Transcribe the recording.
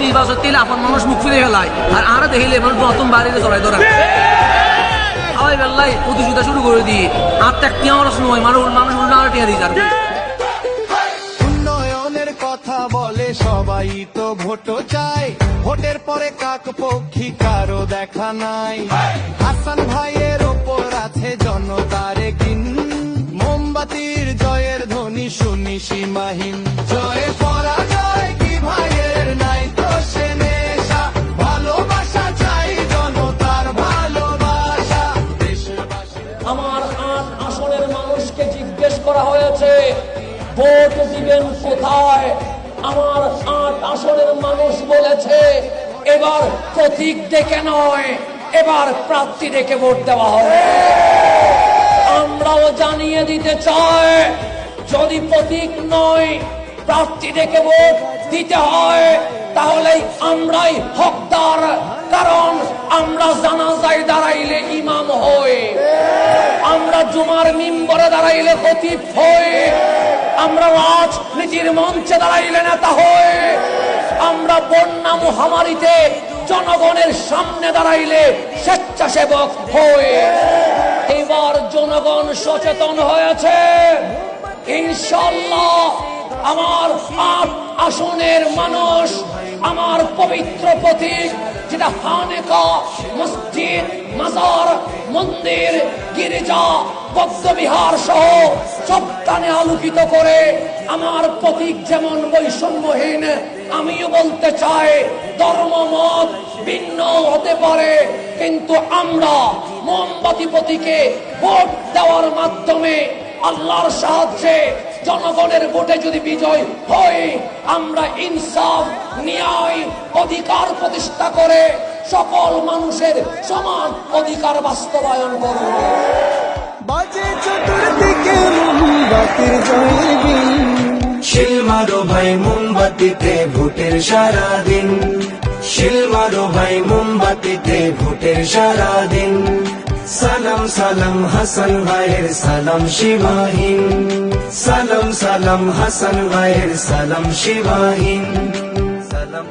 নির্বাচন দিলে আপন মানুষ মুখ ফিরে ফেলায়, আর আমরা দেখিলে মানুষ নতুন বাড়িতে চড়াই ধরা সবাই বেল্লাই প্রতিযোগিতা শুরু করে দিই। আর ত্যাগ আমার নয়, মানুষ উল্টা আর টিয়া দিই। উন্নয়নের কথা বলে সবাই তো ভোটও চায়, ভোটের পরে কাক পক্ষী কারো দেখা নাই। হাসান ভাইয়ের ওপর আছে জনতার কিন, মোমবাতির জয়ের ধ্বনি শুনি সীমাহীন। জয়ে পরাজয় কি ভাইয়ের নাই তো সে নেশা, ভালোবাসা চাই জনতার ভালোবাসা দেশবাসী। আমার ৮ আসনের মানুষকে জিজ্ঞেস করা হয়েছে ভোট দিবেন কোথায়। আমার ৮ আসনের মানুষ বলেছে এবার প্রতীক দেখে নয়, এবার প্রার্থী দেখে ভোট দেওয়া হবে। আমরাও জানিয়ে দিতে চাই, যদি প্রতীক নয় প্রার্থী দেখে ভোট দিতে হয় তাহলে আমরাই হকদার, কারণ আমরা জানাজায় দাঁড়াইলে ইমাম হই, আমরা জুমার মিম্বরে দাঁড়াইলে খতিব হই, আমরা রাজনীতির মঞ্চে দাঁড়াইলে নেতা হই, আমরা বন্যা মহামারীতে জনগণের সামনে দাঁড়াইলে স্বেচ্ছাসেবক হই। এবার জনগণ সচেতন হয়েছে, ইনশাআল্লাহ আমার ৮ আসনের মানুষ আমার পবিত্র প্রতীক যেটা খানেকা, মসজিদ, মাজার, মন্দির, গির্জা, বৌদ্ধবিহার সহ সবখানে আলোকিত করে আমার প্রতীক যেমন বৈষম্যহীন, আমিও বলতে চাই ধর্ম মত ভিন্ন হতে পারে, কিন্তু আমরা মোমবাতি প্রতীকে ভোট দেওয়ার মাধ্যমে আল্লাহর সাহায্যে জনগণের ভোটে যদি বিজয় হয়, আমরা ইনসাফ, ন্যায়, অধিকার প্রতিষ্ঠা করে সকল মানুষের সমান অধিকার বাস্তবায়ন করব। বাজে চতুর্দিকে মোমবাতির জয়ের বিন, শিল মারো ভাই মোমবাতিতে ভোটের সারাদিন, শিল মারো ভাই মোমবাতিতে ভোটের সারাদিন। সালাম সালাম হাসান ভাইয়ের সালাম সীমাহীন, সালাম সালাম হাসান ভাইয়ের সালাম সীমাহীন, সালাম।